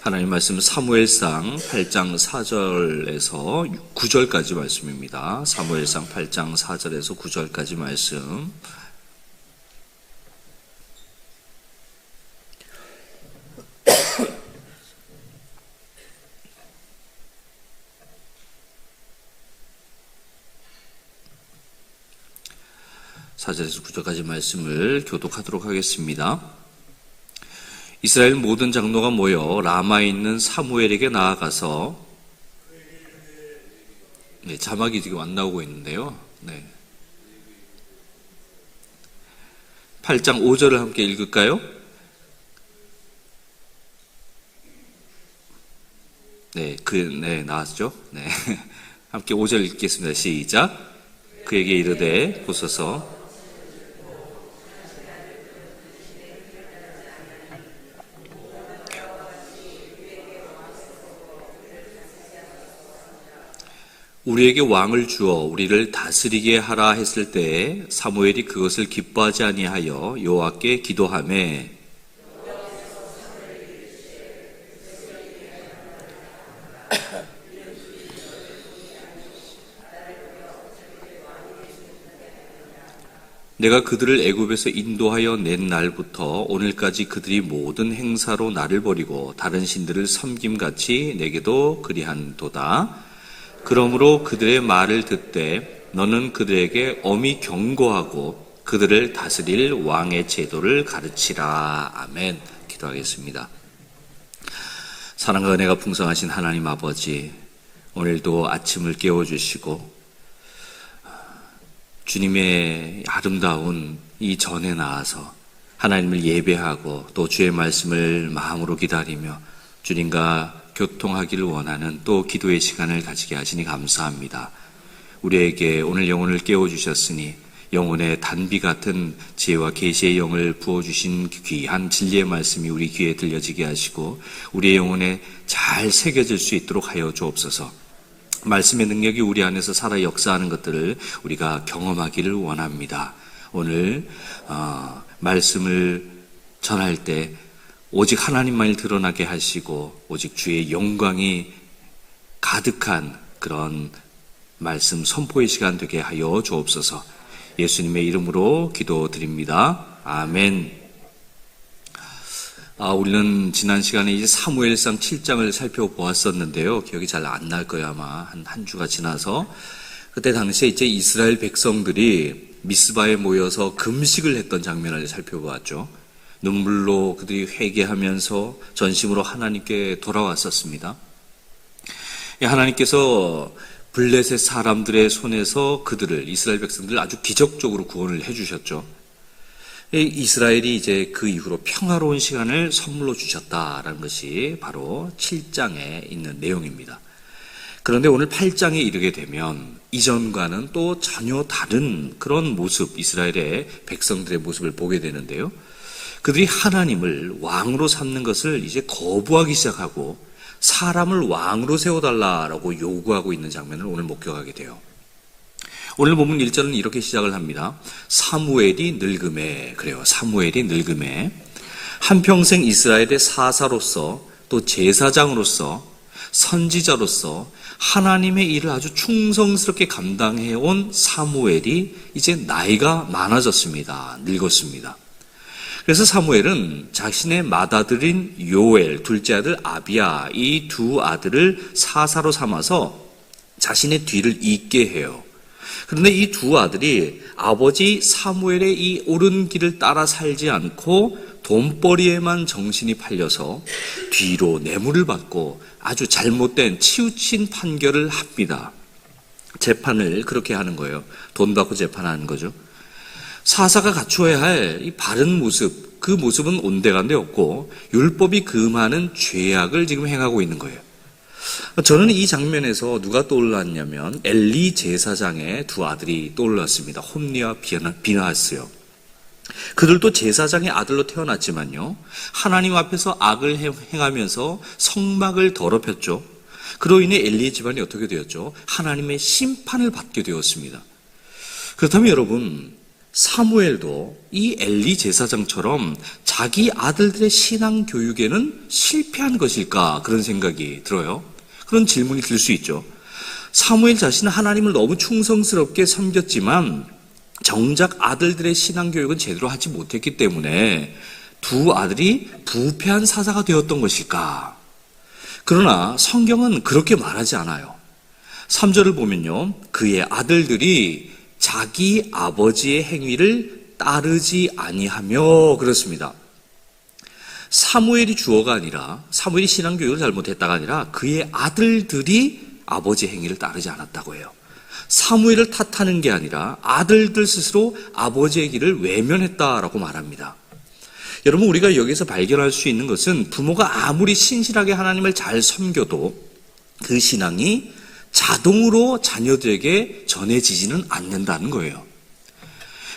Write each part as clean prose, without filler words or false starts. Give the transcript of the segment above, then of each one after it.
하나님 말씀 사무엘상 8장 4절에서 9절까지 말씀입니다. 사무엘상 8장 4절에서 9절까지 말씀. 사절에서 9절까지 말씀을 교독하도록 하겠습니다. 이스라엘 모든 장로가 모여 라마에 있는 사무엘에게 나아가서, 자막이 지금 안 나오고 있는데요. 8장 5절을 함께 읽을까요? 나왔죠? 함께 5절 읽겠습니다. 시작. 그에게 이르되 보소서 우리에게 왕을 주어 우리를 다스리게 하라 했을 때에 사무엘이 그것을 기뻐하지 아니하여 여호와께 기도하매 내가 그들을 애굽에서 인도하여 낸 날부터 오늘까지 그들이 모든 행사로 나를 버리고 다른 신들을 섬김같이 내게도 그리한도다. 그러므로 그들의 말을 듣되 너는 그들에게 엄히 경고하고 그들을 다스릴 왕의 제도를 가르치라. 아멘. 기도하겠습니다. 사랑과 은혜가 풍성하신 하나님 아버지, 오늘도 아침을 깨워주시고 주님의 아름다운 이 전에 나와서 하나님을 예배하고 또 주의 말씀을 마음으로 기다리며 주님과 교통하기를 원하는 또 기도의 시간을 가지게 하시니 감사합니다. 우리에게 오늘 영혼을 깨워주셨으니 영혼의 단비 같은 지혜와 계시의 영을 부어주신 귀한 진리의 말씀이 우리 귀에 들려지게 하시고 우리의 영혼에 잘 새겨질 수 있도록 하여 주옵소서. 말씀의 능력이 우리 안에서 살아 역사하는 것들을 우리가 경험하기를 원합니다. 오늘 말씀을 전할 때 오직 하나님만을 드러나게 하시고 오직 주의 영광이 가득한 그런 말씀 선포의 시간 되게 하여 주옵소서. 예수님의 이름으로 기도드립니다. 아멘. 우리는 지난 시간에 이제 사무엘상 7장을 살펴보았었는데요. 기억이 잘 안 날 거예요. 아마 한 주가 지나서. 그때 당시에 이제 이스라엘 백성들이 미스바에 모여서 금식을 했던 장면을 살펴보았죠. 눈물로 그들이 회개하면서 전심으로 하나님께 돌아왔었습니다. 하나님께서 블레셋 사람들의 손에서 그들을, 이스라엘 백성들을 아주 기적적으로 구원을 해주셨죠. 이스라엘이 이제 그 이후로 평화로운 시간을 선물로 주셨다라는 것이 바로 7장에 있는 내용입니다. 그런데 오늘 8장에 이르게 되면 이전과는 또 전혀 다른 그런 모습, 이스라엘의 백성들의 모습을 보게 되는데요. 그들이 하나님을 왕으로 삼는 것을 이제 거부하기 시작하고 사람을 왕으로 세워달라라고 요구하고 있는 장면을 오늘 목격하게 돼요. 오늘 본문 1절은 이렇게 시작을 합니다. 사무엘이 늙음에, 그래요. 사무엘이 늙음에 한평생 이스라엘의 사사로서 또 제사장으로서 선지자로서 하나님의 일을 아주 충성스럽게 감당해온 사무엘이 이제 나이가 많아졌습니다. 늙었습니다. 그래서 사무엘은 자신의 맏아들인 요엘, 둘째 아들 아비야, 이 두 아들을 사사로 삼아서 자신의 뒤를 잇게 해요. 그런데 이 두 아들이 아버지 사무엘의 이 옳은 길을 따라 살지 않고 돈벌이에만 정신이 팔려서 뒤로 뇌물을 받고 아주 잘못된 치우친 판결을 합니다. 재판을 그렇게 하는 거예요. 돈 받고 재판하는 거죠. 사사가 갖추어야 할 이 바른 모습, 그 모습은 온데간데 없고 율법이 금하는 죄악을 지금 행하고 있는 거예요. 저는 이 장면에서 누가 떠올랐냐면 엘리 제사장의 두 아들이 떠올랐습니다. 홈리와 비나하스요. 그들도 제사장의 아들로 태어났지만요, 하나님 앞에서 악을 행하면서 성막을 더럽혔죠. 그로 인해 엘리의 집안이 어떻게 되었죠? 하나님의 심판을 받게 되었습니다. 그렇다면 여러분, 사무엘도 이 엘리 제사장처럼 자기 아들들의 신앙 교육에는 실패한 것일까? 그런 생각이 들어요. 그런 질문이 들 수 있죠. 사무엘 자신은 하나님을 너무 충성스럽게 섬겼지만 정작 아들들의 신앙 교육은 제대로 하지 못했기 때문에 두 아들이 부패한 사사가 되었던 것일까? 그러나 성경은 그렇게 말하지 않아요. 3절을 보면요, 그의 아들들이 자기 아버지의 행위를 따르지 아니하며 그렇습니다. 사무엘이 주어가 아니라, 사무엘이 신앙교육을 잘못했다가 아니라 그의 아들들이 아버지의 행위를 따르지 않았다고 해요. 사무엘을 탓하는 게 아니라 아들들 스스로 아버지의 길을 외면했다라고 말합니다. 여러분, 우리가 여기서 발견할 수 있는 것은 부모가 아무리 신실하게 하나님을 잘 섬겨도 그 신앙이 자동으로 자녀들에게 전해지지는 않는다는 거예요.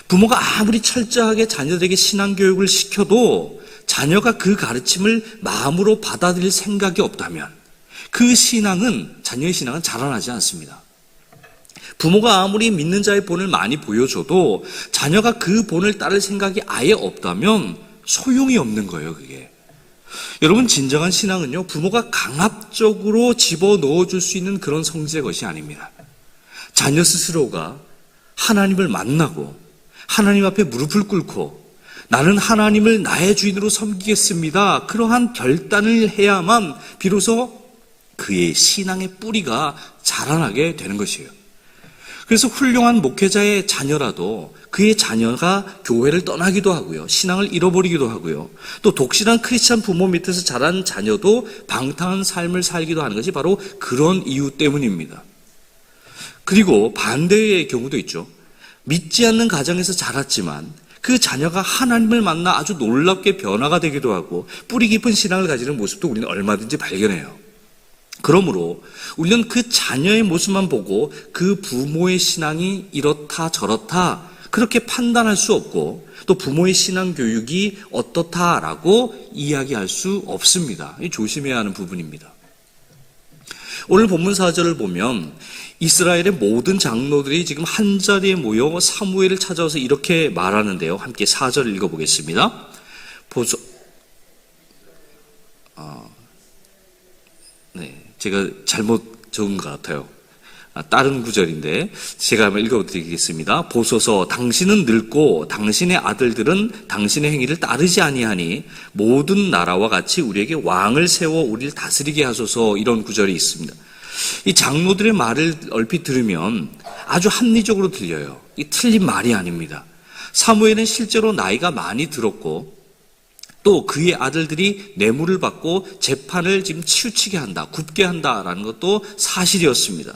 부모가 아무리 철저하게 자녀들에게 신앙교육을 시켜도 자녀가 그 가르침을 마음으로 받아들일 생각이 없다면 그 신앙은, 자녀의 신앙은 자라나지 않습니다. 부모가 아무리 믿는 자의 본을 많이 보여줘도 자녀가 그 본을 따를 생각이 아예 없다면 소용이 없는 거예요, 그게. 여러분, 진정한 신앙은요, 부모가 강압적으로 집어넣어 줄 수 있는 그런 성질의 것이 아닙니다. 자녀 스스로가 하나님을 만나고 하나님 앞에 무릎을 꿇고 나는 하나님을 나의 주인으로 섬기겠습니다, 그러한 결단을 해야만 비로소 그의 신앙의 뿌리가 자라나게 되는 것이에요. 그래서 훌륭한 목회자의 자녀라도 그의 자녀가 교회를 떠나기도 하고요, 신앙을 잃어버리기도 하고요, 또 독실한 크리스찬 부모 밑에서 자란 자녀도 방탕한 삶을 살기도 하는 것이 바로 그런 이유 때문입니다. 그리고 반대의 경우도 있죠. 믿지 않는 가정에서 자랐지만 그 자녀가 하나님을 만나 아주 놀랍게 변화가 되기도 하고 뿌리 깊은 신앙을 가지는 모습도 우리는 얼마든지 발견해요. 그러므로 우리는 그 자녀의 모습만 보고 그 부모의 신앙이 이렇다 저렇다 그렇게 판단할 수 없고, 또 부모의 신앙 교육이 어떻다라고 이야기할 수 없습니다. 조심해야 하는 부분입니다. 오늘 본문 4절을 보면 이스라엘의 모든 장로들이 지금 한자리에 모여 사무엘을 찾아와서 이렇게 말하는데요. 함께 4절 읽어보겠습니다. 제가 잘못 적은 것 같아요. 다른 구절인데 제가 한번 읽어드리겠습니다. 보소서, 당신은 늙고 당신의 아들들은 당신의 행위를 따르지 아니하니 모든 나라와 같이 우리에게 왕을 세워 우리를 다스리게 하소서. 이런 구절이 있습니다. 이 장로들의 말을 얼핏 들으면 아주 합리적으로 들려요. 이 틀린 말이 아닙니다. 사무엘은 실제로 나이가 많이 들었고 또 그의 아들들이 뇌물을 받고 재판을 지금 치우치게 한다, 굽게 한다라는 것도 사실이었습니다.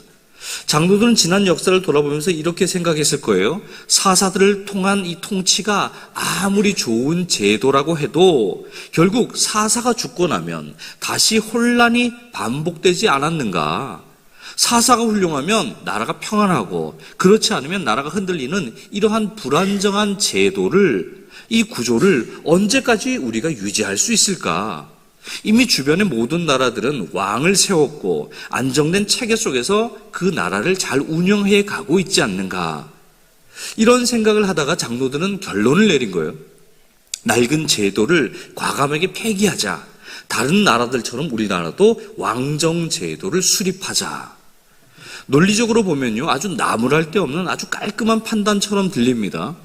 장로들은 지난 역사를 돌아보면서 이렇게 생각했을 거예요. 사사들을 통한 이 통치가 아무리 좋은 제도라고 해도 결국 사사가 죽고 나면 다시 혼란이 반복되지 않았는가? 사사가 훌륭하면 나라가 평안하고 그렇지 않으면 나라가 흔들리는 이러한 불안정한 제도를, 이 구조를 언제까지 우리가 유지할 수 있을까? 이미 주변의 모든 나라들은 왕을 세웠고 안정된 체계 속에서 그 나라를 잘 운영해 가고 있지 않는가? 이런 생각을 하다가 장로들은 결론을 내린 거예요. 낡은 제도를 과감하게 폐기하자. 다른 나라들처럼 우리나라도 왕정 제도를 수립하자. 논리적으로 보면요, 아주 나무랄 데 없는 아주 깔끔한 판단처럼 들립니다.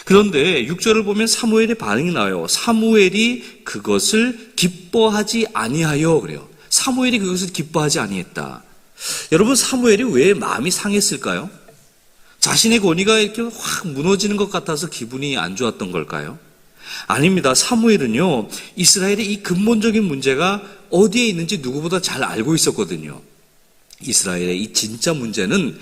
그런데 6절을 보면 사무엘의 반응이 나와요. 사무엘이 그것을 기뻐하지 아니하여 그래요. 사무엘이 그것을 기뻐하지 아니했다. 여러분, 사무엘이 왜 마음이 상했을까요? 자신의 권위가 이렇게 확 무너지는 것 같아서 기분이 안 좋았던 걸까요? 아닙니다. 사무엘은요, 이스라엘의 이 근본적인 문제가 어디에 있는지 누구보다 잘 알고 있었거든요. 이스라엘의 이 진짜 문제는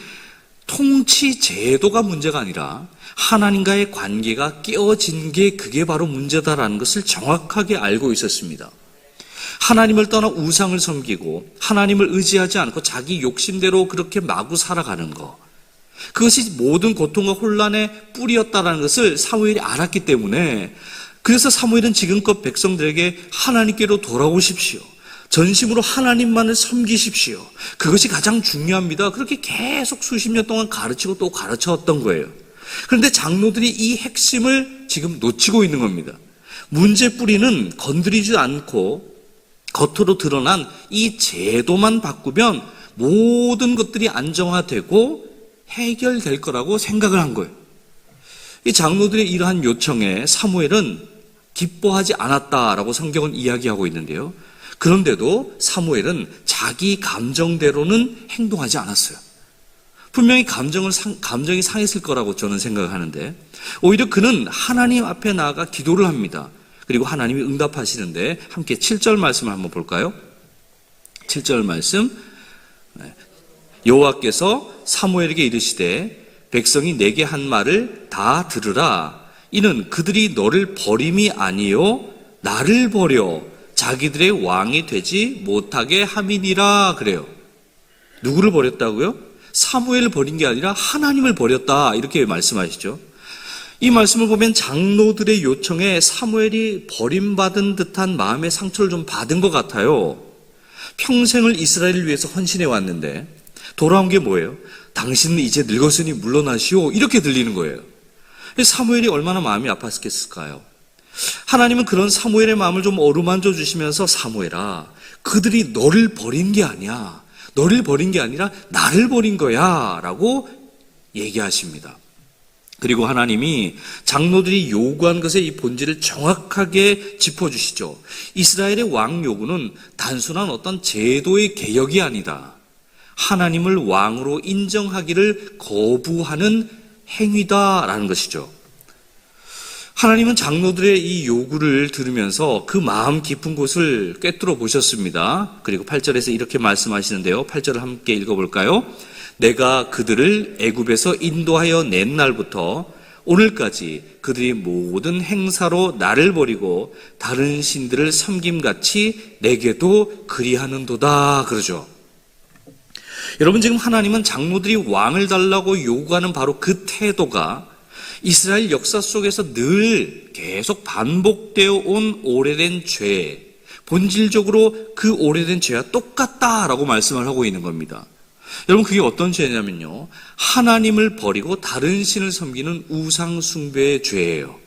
통치 제도가 문제가 아니라 하나님과의 관계가 깨어진 게 그게 바로 문제다라는 것을 정확하게 알고 있었습니다. 하나님을 떠나 우상을 섬기고 하나님을 의지하지 않고 자기 욕심대로 그렇게 마구 살아가는 것, 그것이 모든 고통과 혼란의 뿌리였다라는 것을 사무엘이 알았기 때문에, 그래서 사무엘은 지금껏 백성들에게 하나님께로 돌아오십시오, 전심으로 하나님만을 섬기십시오, 그것이 가장 중요합니다, 그렇게 계속 수십 년 동안 가르치고 또 가르쳐왔던 거예요. 그런데 장로들이 이 핵심을 지금 놓치고 있는 겁니다. 문제 뿌리는 건드리지 않고 겉으로 드러난 이 제도만 바꾸면 모든 것들이 안정화되고 해결될 거라고 생각을 한 거예요. 이 장로들의 이러한 요청에 사무엘은 기뻐하지 않았다라고 성경은 이야기하고 있는데요. 그런데도 사무엘은 자기 감정대로는 행동하지 않았어요. 분명히 감정이 상했을 거라고 저는 생각하는데 오히려 그는 하나님 앞에 나아가 기도를 합니다. 그리고 하나님이 응답하시는데 함께 7절 말씀을 한번 볼까요? 7절 말씀. 여호와께서 사무엘에게 이르시되 백성이 내게 한 말을 다 들으라. 이는 그들이 너를 버림이 아니요 나를 버려 자기들의 왕이 되지 못하게 함이니라. 그래요. 누구를 버렸다고요? 사무엘을 버린 게 아니라 하나님을 버렸다, 이렇게 말씀하시죠. 이 말씀을 보면 장로들의 요청에 사무엘이 버림받은 듯한 마음의 상처를 좀 받은 것 같아요. 평생을 이스라엘을 위해서 헌신해 왔는데 돌아온 게 뭐예요? 당신은 이제 늙었으니 물러나시오, 이렇게 들리는 거예요. 사무엘이 얼마나 마음이 아팠겠을까요? 하나님은 그런 사무엘의 마음을 좀 어루만져 주시면서 사무엘아, 그들이 너를 버린 게 아니야. 너를 버린 게 아니라 나를 버린 거야 라고 얘기하십니다. 그리고 하나님이 장로들이 요구한 것의 이 본질을 정확하게 짚어주시죠. 이스라엘의 왕 요구는 단순한 어떤 제도의 개혁이 아니다. 하나님을 왕으로 인정하기를 거부하는 행위다라는 것이죠. 하나님은 장로들의 이 요구를 들으면서 그 마음 깊은 곳을 꿰뚫어 보셨습니다. 그리고 8절에서 이렇게 말씀하시는데요. 8절을 함께 읽어볼까요? 내가 그들을 애굽에서 인도하여 낸 날부터 오늘까지 그들이 모든 행사로 나를 버리고 다른 신들을 섬김같이 내게도 그리하는도다, 그러죠. 여러분, 지금 하나님은 장로들이 왕을 달라고 요구하는 바로 그 태도가 이스라엘 역사 속에서 늘 계속 반복되어 온 오래된 죄, 본질적으로 그 오래된 죄와 똑같다라고 말씀을 하고 있는 겁니다. 여러분, 그게 어떤 죄냐면요, 하나님을 버리고 다른 신을 섬기는 우상 숭배의 죄예요.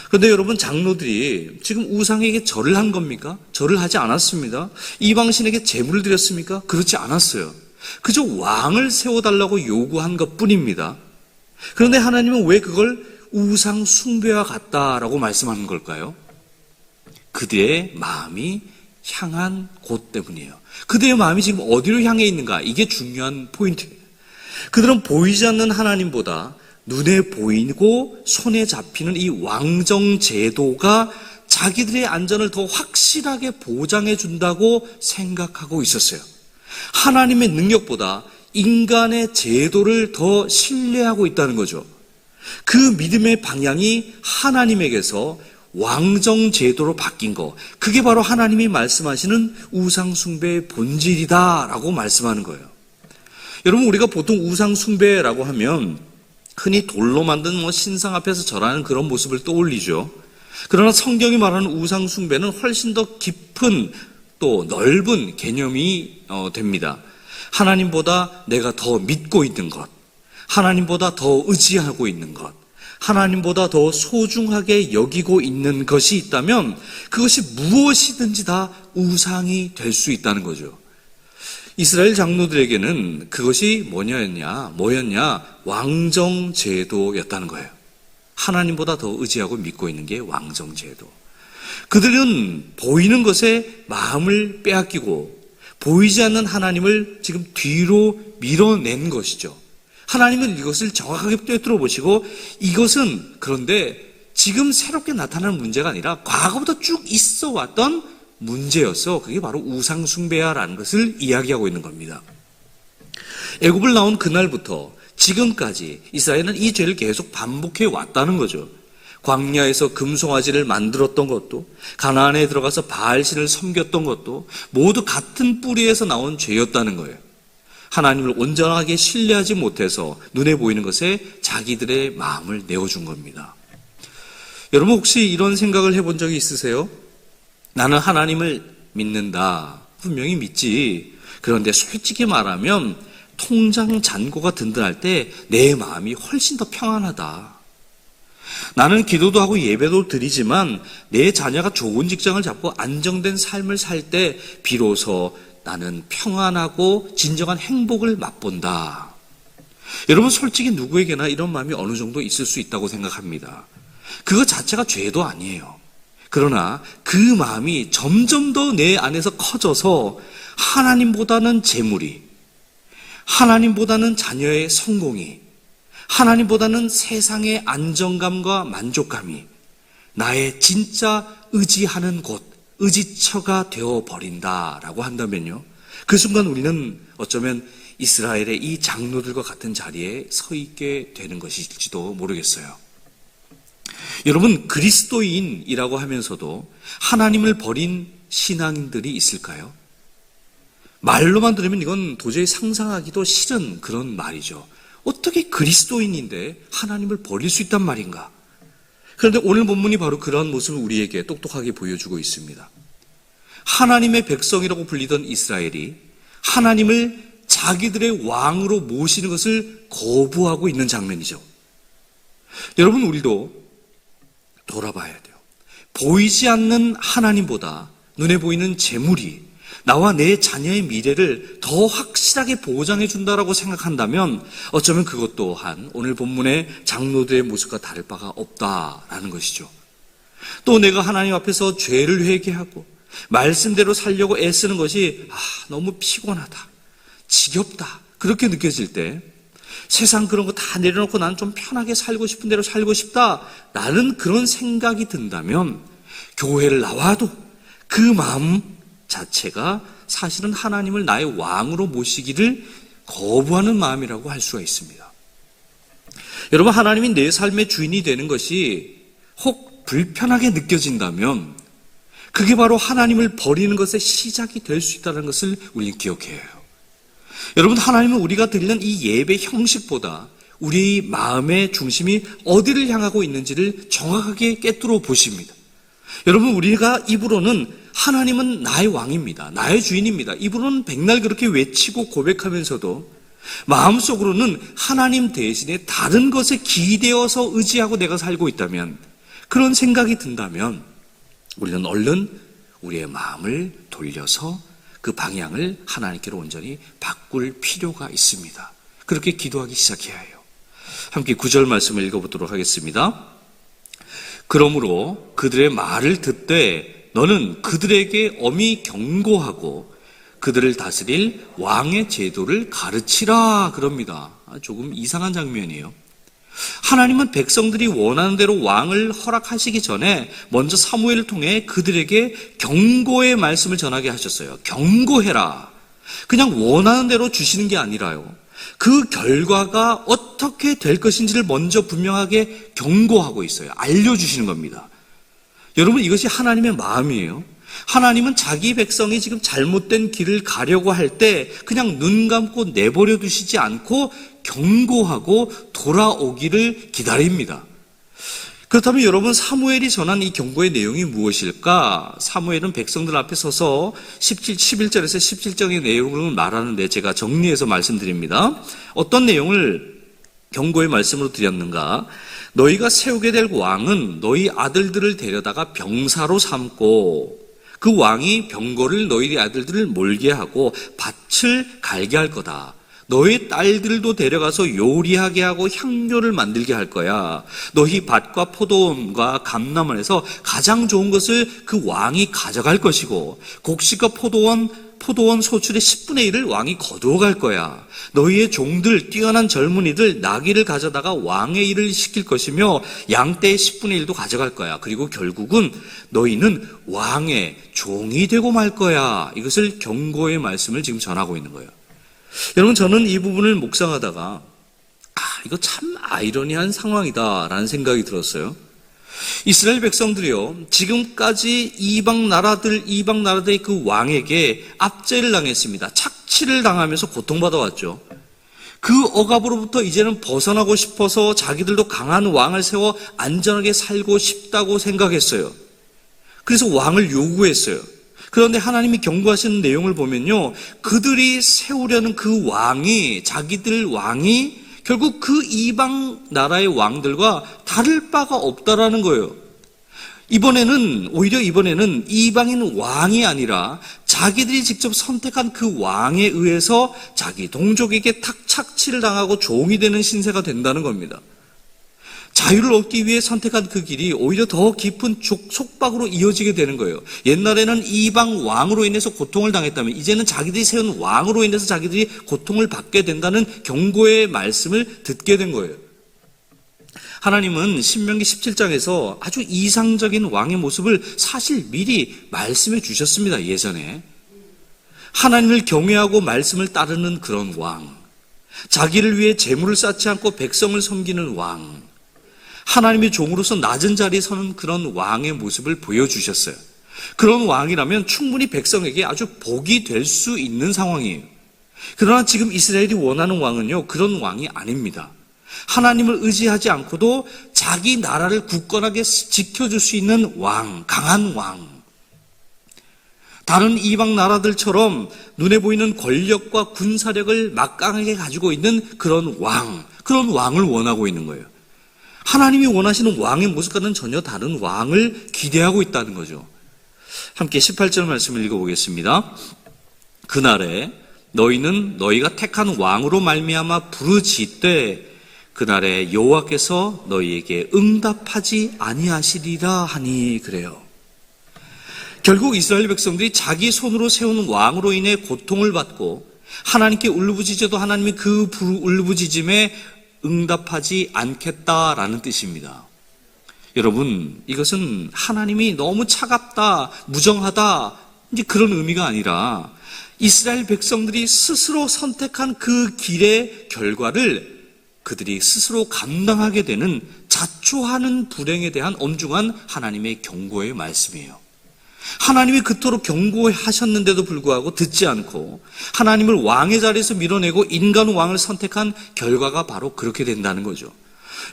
그런데 여러분, 장로들이 지금 우상에게 절을 한 겁니까? 절을 하지 않았습니다. 이방신에게 제물을 드렸습니까? 그렇지 않았어요. 그저 왕을 세워달라고 요구한 것뿐입니다. 그런데 하나님은 왜 그걸 우상 숭배와 같다라고 말씀하는 걸까요? 그들의 마음이 향한 곳 때문이에요. 그들의 마음이 지금 어디로 향해 있는가? 이게 중요한 포인트예요. 그들은 보이지 않는 하나님보다 눈에 보이고 손에 잡히는 이 왕정 제도가 자기들의 안전을 더 확실하게 보장해 준다고 생각하고 있었어요. 하나님의 능력보다 인간의 제도를 더 신뢰하고 있다는 거죠. 그 믿음의 방향이 하나님에게서 왕정 제도로 바뀐 거, 그게 바로 하나님이 말씀하시는 우상 숭배의 본질이다라고 말씀하는 거예요. 여러분, 우리가 보통 우상 숭배라고 하면 흔히 돌로 만든 신상 앞에서 절하는 그런 모습을 떠올리죠. 그러나 성경이 말하는 우상 숭배는 훨씬 더 깊은 또 넓은 개념이 됩니다. 하나님보다 내가 더 믿고 있는 것, 하나님보다 더 의지하고 있는 것, 하나님보다 더 소중하게 여기고 있는 것이 있다면 그것이 무엇이든지 다 우상이 될 수 있다는 거죠. 이스라엘 장로들에게는 그것이 뭐였냐? 왕정 제도였다는 거예요. 하나님보다 더 의지하고 믿고 있는 게 왕정 제도. 그들은 보이는 것에 마음을 빼앗기고 보이지 않는 하나님을 지금 뒤로 밀어낸 것이죠. 하나님은 이것을 정확하게 꿰뚫어 보시고 이것은 그런데 지금 새롭게 나타나는 문제가 아니라 과거부터 쭉 있어 왔던 문제였어. 그게 바로 우상 숭배야라는 것을 이야기하고 있는 겁니다. 애굽을 나온 그날부터 지금까지 이스라엘은 이 죄를 계속 반복해 왔다는 거죠. 광야에서 금송아지를 만들었던 것도, 가나안에 들어가서 바알신을 섬겼던 것도 모두 같은 뿌리에서 나온 죄였다는 거예요. 하나님을 온전하게 신뢰하지 못해서 눈에 보이는 것에 자기들의 마음을 내어준 겁니다. 여러분, 혹시 이런 생각을 해본 적이 있으세요? 나는 하나님을 믿는다. 분명히 믿지. 그런데 솔직히 말하면 통장 잔고가 든든할 때 내 마음이 훨씬 더 평안하다. 나는 기도도 하고 예배도 드리지만 내 자녀가 좋은 직장을 잡고 안정된 삶을 살 때 비로소 나는 평안하고 진정한 행복을 맛본다. 여러분, 솔직히 누구에게나 이런 마음이 어느 정도 있을 수 있다고 생각합니다. 그거 자체가 죄도 아니에요. 그러나 그 마음이 점점 더 내 안에서 커져서 하나님보다는 재물이, 하나님보다는 자녀의 성공이, 하나님보다는 세상의 안정감과 만족감이 나의 진짜 의지하는 곳, 의지처가 되어버린다라고 한다면요, 그 순간 우리는 어쩌면 이스라엘의 이 장로들과 같은 자리에 서 있게 되는 것일지도 모르겠어요. 여러분, 그리스도인이라고 하면서도 하나님을 버린 신앙인들이 있을까요? 말로만 들으면 이건 도저히 상상하기도 싫은 그런 말이죠. 어떻게 그리스도인인데 하나님을 버릴 수 있단 말인가? 그런데 오늘 본문이 바로 그런 모습을 우리에게 똑똑하게 보여주고 있습니다. 하나님의 백성이라고 불리던 이스라엘이 하나님을 자기들의 왕으로 모시는 것을 거부하고 있는 장면이죠. 여러분, 우리도 돌아봐야 돼요. 보이지 않는 하나님보다 눈에 보이는 재물이 나와 내 자녀의 미래를 더 확실하게 보장해 준다라고 생각한다면 어쩌면 그것 또한 오늘 본문의 장로들의 모습과 다를 바가 없다라는 것이죠. 또 내가 하나님 앞에서 죄를 회개하고 말씀대로 살려고 애쓰는 것이 너무 피곤하다, 지겹다, 그렇게 느껴질 때 세상 그런 거 다 내려놓고 나는 좀 편하게 살고 싶은 대로 살고 싶다라는 그런 생각이 든다면 교회를 나와도 그 마음 자체가 사실은 하나님을 나의 왕으로 모시기를 거부하는 마음이라고 할 수가 있습니다. 여러분, 하나님이 내 삶의 주인이 되는 것이 혹 불편하게 느껴진다면 그게 바로 하나님을 버리는 것의 시작이 될 수 있다는 것을 우리는 기억해야 해요. 여러분, 하나님은 우리가 드리는 이 예배 형식보다 우리 마음의 중심이 어디를 향하고 있는지를 정확하게 꿰뚫어 보십니다. 여러분, 우리가 입으로는 하나님은 나의 왕입니다, 나의 주인입니다, 입으로는 백날 그렇게 외치고 고백하면서도 마음속으로는 하나님 대신에 다른 것에 기대어서 의지하고 내가 살고 있다면, 그런 생각이 든다면 우리는 얼른 우리의 마음을 돌려서 그 방향을 하나님께로 온전히 바꿀 필요가 있습니다. 그렇게 기도하기 시작해야 해요. 함께 9절 말씀을 읽어보도록 하겠습니다. 그러므로 그들의 말을 듣되 너는 그들에게 엄히 경고하고 그들을 다스릴 왕의 제도를 가르치라 그럽니다. 조금 이상한 장면이에요. 하나님은 백성들이 원하는 대로 왕을 허락하시기 전에 먼저 사무엘을 통해 그들에게 경고의 말씀을 전하게 하셨어요. 경고해라. 그냥 원하는 대로 주시는 게 아니라요, 그 결과가 어떻게 될 것인지를 먼저 분명하게 경고하고 있어요. 알려주시는 겁니다. 여러분, 이것이 하나님의 마음이에요. 하나님은 자기 백성이 지금 잘못된 길을 가려고 할 때 그냥 눈 감고 내버려 두시지 않고 경고하고 돌아오기를 기다립니다. 그렇다면 여러분, 사무엘이 전한 이 경고의 내용이 무엇일까? 사무엘은 백성들 앞에 서서 11절에서 17절의 내용을 말하는데 제가 정리해서 말씀드립니다. 어떤 내용을 경고의 말씀으로 드렸는가? 너희가 세우게 될 왕은 너희 아들들을 데려다가 병사로 삼고 그 왕이 병거를 너희 아들들을 몰게 하고 밭을 갈게 할 거다. 너희 딸들도 데려가서 요리하게 하고 향료를 만들게 할 거야. 너희 밭과 포도원과 감람원에서 가장 좋은 것을 그 왕이 가져갈 것이고 곡식과 포도원 소출의 10분의 1을 왕이 거두어 갈 거야. 너희의 종들, 뛰어난 젊은이들, 나귀를 가져다가 왕의 일을 시킬 것이며 양떼의 10분의 1도 가져갈 거야. 그리고 결국은 너희는 왕의 종이 되고 말 거야. 이것을 경고의 말씀을 지금 전하고 있는 거예요. 여러분, 저는 이 부분을 묵상하다가 이거 참 아이러니한 상황이다라는 생각이 들었어요. 이스라엘 백성들이요, 지금까지 이방 나라들의 그 왕에게 압제를 당했습니다. 착취를 당하면서 고통받아왔죠. 그 억압으로부터 이제는 벗어나고 싶어서 자기들도 강한 왕을 세워 안전하게 살고 싶다고 생각했어요. 그래서 왕을 요구했어요. 그런데 하나님이 경고하시는 내용을 보면요, 그들이 세우려는 그 왕이, 자기들 왕이 결국 그 이방 나라의 왕들과 다를 바가 없다라는 거예요. 오히려 이번에는 이방인 왕이 아니라 자기들이 직접 선택한 그 왕에 의해서 자기 동족에게 착취를 당하고 종이 되는 신세가 된다는 겁니다. 자유를 얻기 위해 선택한 그 길이 오히려 더 깊은 속박으로 이어지게 되는 거예요. 옛날에는 이방 왕으로 인해서 고통을 당했다면 이제는 자기들이 세운 왕으로 인해서 자기들이 고통을 받게 된다는 경고의 말씀을 듣게 된 거예요. 하나님은 신명기 17장에서 아주 이상적인 왕의 모습을 사실 미리 말씀해 주셨습니다. 예전에. 하나님을 경외하고 말씀을 따르는 그런 왕, 자기를 위해 재물을 쌓지 않고 백성을 섬기는 왕, 하나님의 종으로서 낮은 자리에 서는 그런 왕의 모습을 보여주셨어요. 그런 왕이라면 충분히 백성에게 아주 복이 될 수 있는 상황이에요. 그러나 지금 이스라엘이 원하는 왕은요, 그런 왕이 아닙니다. 하나님을 의지하지 않고도 자기 나라를 굳건하게 지켜줄 수 있는 왕, 강한 왕. 다른 이방 나라들처럼 눈에 보이는 권력과 군사력을 막강하게 가지고 있는 그런 왕을 원하고 있는 거예요. 하나님이 원하시는 왕의 모습과는 전혀 다른 왕을 기대하고 있다는 거죠. 함께 18절 말씀을 읽어보겠습니다. 그날에 너희는 너희가 택한 왕으로 말미암아 부르짖되 그날에 여호와께서 너희에게 응답하지 아니하시리라 하니 그래요. 결국 이스라엘 백성들이 자기 손으로 세운 왕으로 인해 고통을 받고 하나님께 울부짖어도 하나님이 그 울부짖음에 응답하지 않겠다라는 뜻입니다. 여러분, 이것은 하나님이 너무 차갑다, 무정하다, 이제 그런 의미가 아니라 이스라엘 백성들이 스스로 선택한 그 길의 결과를 그들이 스스로 감당하게 되는 자초하는 불행에 대한 엄중한 하나님의 경고의 말씀이에요. 하나님이 그토록 경고하셨는데도 불구하고 듣지 않고 하나님을 왕의 자리에서 밀어내고 인간 왕을 선택한 결과가 바로 그렇게 된다는 거죠.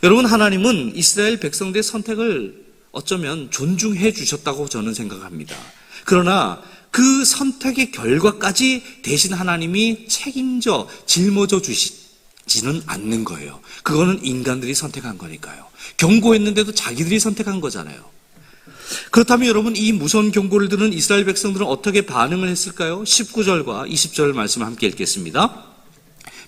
여러분, 하나님은 이스라엘 백성들의 선택을 어쩌면 존중해 주셨다고 저는 생각합니다. 그러나 그 선택의 결과까지 대신 하나님이 책임져 짊어져 주시지는 않는 거예요. 그거는 인간들이 선택한 거니까요. 경고했는데도 자기들이 선택한 거잖아요. 그렇다면 여러분, 이 무서운 경고를 들은 이스라엘 백성들은 어떻게 반응을 했을까요? 19절과 20절 말씀을 함께 읽겠습니다.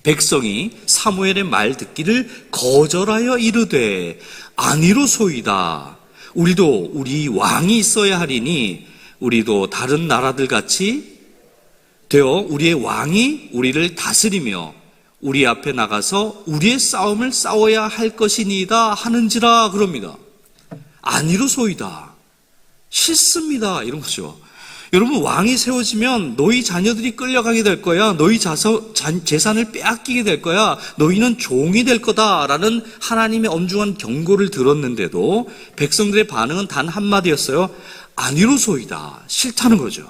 백성이 사무엘의 말 듣기를 거절하여 이르되 아니로소이다. 우리도 우리 왕이 있어야 하리니 우리도 다른 나라들 같이 되어 우리의 왕이 우리를 다스리며 우리 앞에 나가서 우리의 싸움을 싸워야 할 것이니이다 하는지라 그럽니다. 아니로소이다. 싫습니다. 이런 거죠. 여러분, 왕이 세워지면 너희 자녀들이 끌려가게 될 거야. 너희 재산을 빼앗기게 될 거야. 너희는 종이 될 거다라는 하나님의 엄중한 경고를 들었는데도 백성들의 반응은 단 한마디였어요. 아니로소이다. 싫다는 거죠.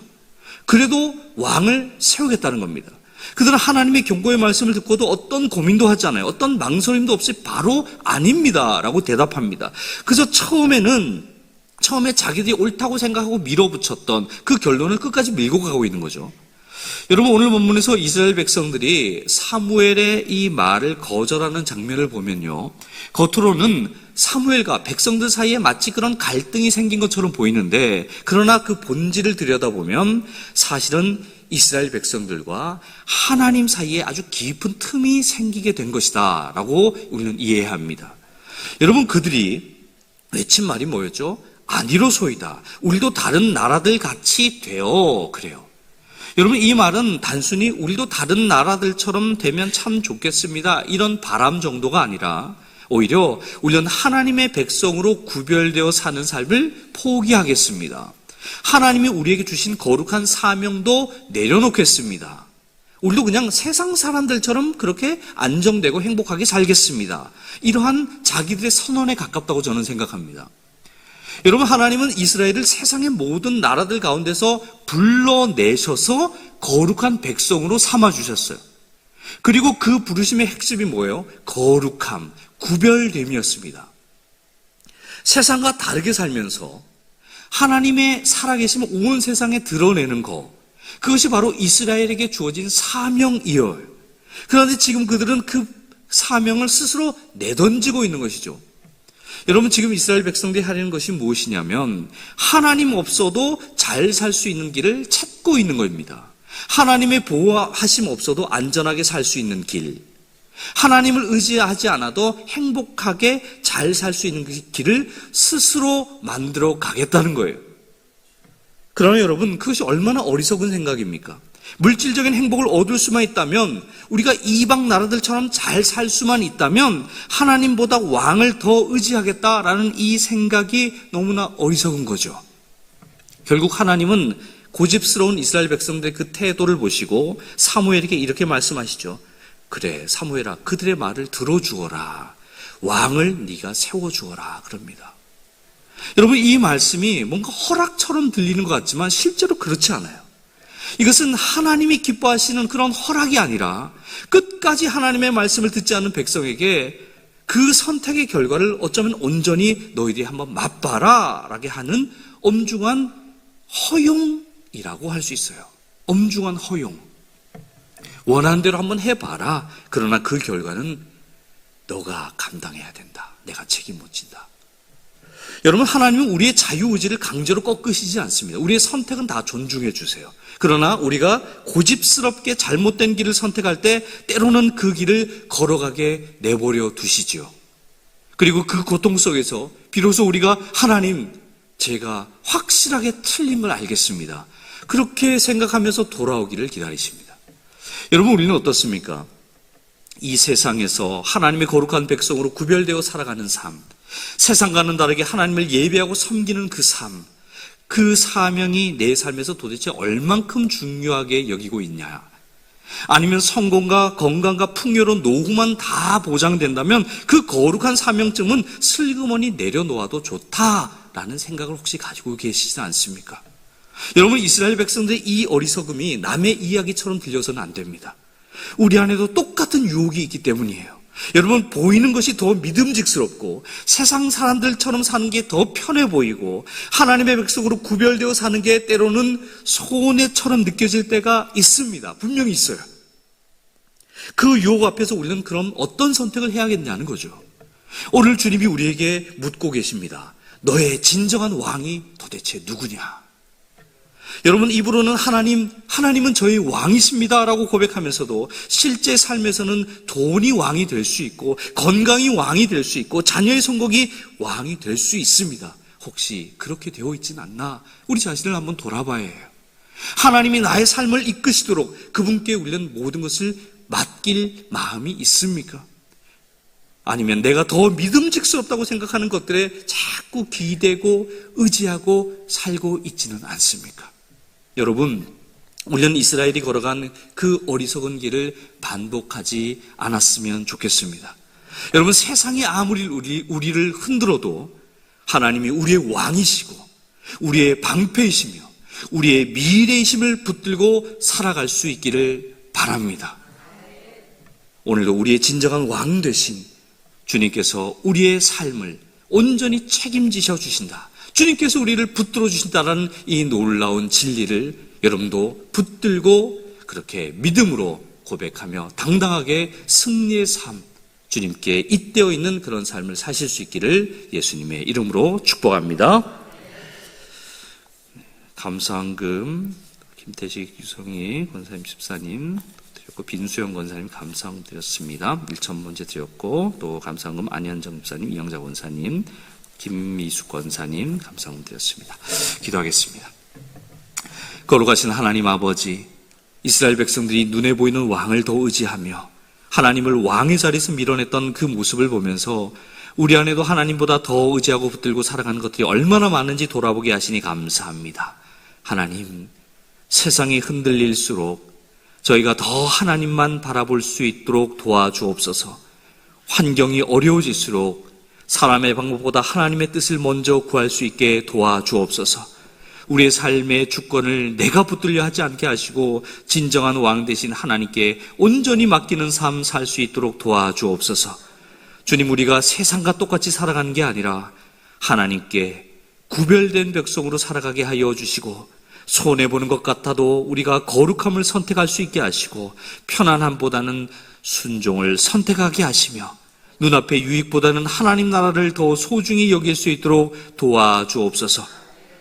그래도 왕을 세우겠다는 겁니다. 그들은 하나님의 경고의 말씀을 듣고도 어떤 고민도 하지 않아요. 어떤 망설임도 없이 바로 아닙니다 라고 대답합니다. 그래서 처음에 자기들이 옳다고 생각하고 밀어붙였던 그 결론을 끝까지 밀고 가고 있는 거죠. 여러분, 오늘 본문에서 이스라엘 백성들이 사무엘의 이 말을 거절하는 장면을 보면요, 겉으로는 사무엘과 백성들 사이에 마치 그런 갈등이 생긴 것처럼 보이는데, 그러나 그 본질을 들여다보면 사실은 이스라엘 백성들과 하나님 사이에 아주 깊은 틈이 생기게 된 것이다 라고 우리는 이해해야 합니다. 여러분, 그들이 외친 말이 뭐였죠? 아니로소이다. 우리도 다른 나라들 같이 되어 그래요. 여러분, 이 말은 단순히 우리도 다른 나라들처럼 되면 참 좋겠습니다, 이런 바람 정도가 아니라 오히려 우리는 하나님의 백성으로 구별되어 사는 삶을 포기하겠습니다. 하나님이 우리에게 주신 거룩한 사명도 내려놓겠습니다. 우리도 그냥 세상 사람들처럼 그렇게 안정되고 행복하게 살겠습니다. 이러한 자기들의 선언에 가깝다고 저는 생각합니다. 여러분, 하나님은 이스라엘을 세상의 모든 나라들 가운데서 불러내셔서 거룩한 백성으로 삼아주셨어요. 그리고 그 부르심의 핵심이 뭐예요? 거룩함, 구별됨이었습니다. 세상과 다르게 살면서 하나님의 살아계심을 온 세상에 드러내는 것, 그것이 바로 이스라엘에게 주어진 사명이에요. 그런데 지금 그들은 그 사명을 스스로 내던지고 있는 것이죠. 여러분, 지금 이스라엘 백성들이 하려는 것이 무엇이냐면 하나님 없어도 잘 살 수 있는 길을 찾고 있는 겁니다. 하나님의 보호하심 없어도 안전하게 살 수 있는 길, 하나님을 의지하지 않아도 행복하게 잘 살 수 있는 길을 스스로 만들어 가겠다는 거예요. 그러나 여러분, 그것이 얼마나 어리석은 생각입니까? 물질적인 행복을 얻을 수만 있다면, 우리가 이방 나라들처럼 잘 살 수만 있다면 하나님보다 왕을 더 의지하겠다라는 이 생각이 너무나 어리석은 거죠. 결국 하나님은 고집스러운 이스라엘 백성들의 그 태도를 보시고 사무엘에게 이렇게 말씀하시죠. 그래, 사무엘아, 그들의 말을 들어주어라. 왕을 네가 세워주어라. 그럽니다. 여러분, 이 말씀이 뭔가 허락처럼 들리는 것 같지만 실제로 그렇지 않아요. 이것은 하나님이 기뻐하시는 그런 허락이 아니라 끝까지 하나님의 말씀을 듣지 않는 백성에게 그 선택의 결과를 어쩌면 온전히 너희들이 한번 맛봐라 라게 하는 엄중한 허용이라고 할 수 있어요. 엄중한 허용. 원하는 대로 한번 해봐라. 그러나 그 결과는 너가 감당해야 된다. 내가 책임 못 진다. 여러분, 하나님은 우리의 자유의지를 강제로 꺾으시지 않습니다. 우리의 선택은 다 존중해 주세요. 그러나 우리가 고집스럽게 잘못된 길을 선택할 때 때로는 그 길을 걸어가게 내버려 두시죠. 그리고 그 고통 속에서 비로소 우리가 하나님, 제가 확실하게 틀린 걸 알겠습니다. 그렇게 생각하면서 돌아오기를 기다리십니다. 여러분, 우리는 어떻습니까? 이 세상에서 하나님의 거룩한 백성으로 구별되어 살아가는 삶, 세상과는 다르게 하나님을 예배하고 섬기는 그 삶, 그 사명이 내 삶에서 도대체 얼만큼 중요하게 여기고 있냐? 아니면 성공과 건강과 풍요로운 노후만 다 보장된다면 그 거룩한 사명쯤은 슬그머니 내려놓아도 좋다라는 생각을 혹시 가지고 계시지 않습니까? 여러분, 이스라엘 백성들의 이 어리석음이 남의 이야기처럼 들려서는 안 됩니다. 우리 안에도 똑같은 유혹이 있기 때문이에요. 여러분, 보이는 것이 더 믿음직스럽고 세상 사람들처럼 사는 게 더 편해 보이고 하나님의 백성으로 구별되어 사는 게 때로는 손해처럼 느껴질 때가 있습니다. 분명히 있어요. 그 유혹 앞에서 우리는 그럼 어떤 선택을 해야겠냐는 거죠. 오늘 주님이 우리에게 묻고 계십니다. 너의 진정한 왕이 도대체 누구냐? 여러분, 입으로는 하나님은 저희 왕이십니다 라고 고백하면서도 실제 삶에서는 돈이 왕이 될 수 있고 건강이 왕이 될 수 있고 자녀의 선곡이 왕이 될 수 있습니다. 혹시 그렇게 되어 있진 않나? 우리 자신을 한번 돌아봐야 해요. 하나님이 나의 삶을 이끄시도록 그분께 우리는 모든 것을 맡길 마음이 있습니까? 아니면 내가 더 믿음직스럽다고 생각하는 것들에 자꾸 기대고 의지하고 살고 있지는 않습니까? 여러분, 우리는 이스라엘이 걸어간 그 어리석은 길을 반복하지 않았으면 좋겠습니다. 여러분, 세상이 아무리 우리를 흔들어도 하나님이 우리의 왕이시고 우리의 방패이시며 우리의 미래이심을 붙들고 살아갈 수 있기를 바랍니다. 오늘도 우리의 진정한 왕 되신 주님께서 우리의 삶을 온전히 책임지셔 주신다. 주님께서 우리를 붙들어 주신다는 이 놀라운 진리를 여러분도 붙들고 그렇게 믿음으로 고백하며 당당하게 승리의 삶, 주님께 잇대어 있는 그런 삶을 사실 수 있기를 예수님의 이름으로 축복합니다. 감사헌금 김태식, 유성희 권사님, 집사님 드렸고, 빈수영 권사님 감사헌금 드렸습니다. 1,000번째 드렸고, 또 감사헌금 안현정 집사님, 이영자 권사님, 김미숙 권사님 감사헌금 드렸습니다. 기도하겠습니다. 거룩하신 하나님 아버지, 이스라엘 백성들이 눈에 보이는 왕을 더 의지하며 하나님을 왕의 자리에서 밀어냈던 그 모습을 보면서 우리 안에도 하나님보다 더 의지하고 붙들고 살아가는 것들이 얼마나 많은지 돌아보게 하시니 감사합니다. 하나님, 세상이 흔들릴수록 저희가 더 하나님만 바라볼 수 있도록 도와주옵소서. 환경이 어려워질수록 사람의 방법보다 하나님의 뜻을 먼저 구할 수 있게 도와주옵소서. 우리의 삶의 주권을 내가 붙들려 하지 않게 하시고 진정한 왕 되신 하나님께 온전히 맡기는 삶 살 수 있도록 도와주옵소서. 주님, 우리가 세상과 똑같이 살아가는 게 아니라 하나님께 구별된 백성으로 살아가게 하여 주시고, 손해보는 것 같아도 우리가 거룩함을 선택할 수 있게 하시고, 편안함보다는 순종을 선택하게 하시며, 눈앞의 유익보다는 하나님 나라를 더 소중히 여길 수 있도록 도와주옵소서.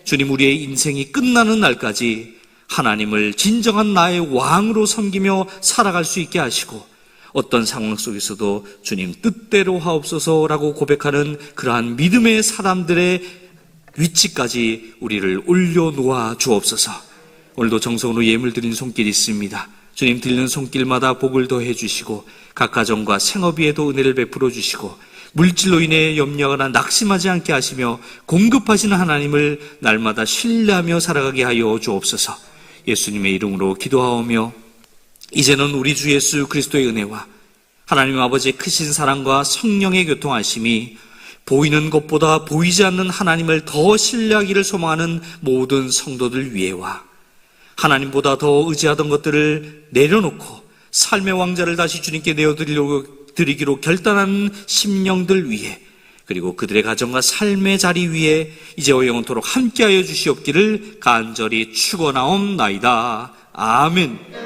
주님, 우리의 인생이 끝나는 날까지 하나님을 진정한 나의 왕으로 섬기며 살아갈 수 있게 하시고, 어떤 상황 속에서도 주님 뜻대로 하옵소서라고 고백하는 그러한 믿음의 사람들의 위치까지 우리를 올려놓아 주옵소서. 오늘도 정성으로 예물 드린 손길이 있습니다. 주님, 드리는 손길마다 복을 더해 주시고, 각 가정과 생업 위에도 은혜를 베풀어 주시고, 물질로 인해 염려하거나 낙심하지 않게 하시며 공급하시는 하나님을 날마다 신뢰하며 살아가게 하여 주옵소서. 예수님의 이름으로 기도하오며, 이제는 우리 주 예수 그리스도의 은혜와 하나님 아버지의 크신 사랑과 성령의 교통하심이 보이는 것보다 보이지 않는 하나님을 더 신뢰하기를 소망하는 모든 성도들 위에와 하나님보다 더 의지하던 것들을 내려놓고 삶의 왕자를 다시 주님께 내어드리기로 결단하는 심령들 위에, 그리고 그들의 가정과 삶의 자리 위에 이제와 영원토록 함께하여 주시옵기를 간절히 축원하옵나이다. 아멘.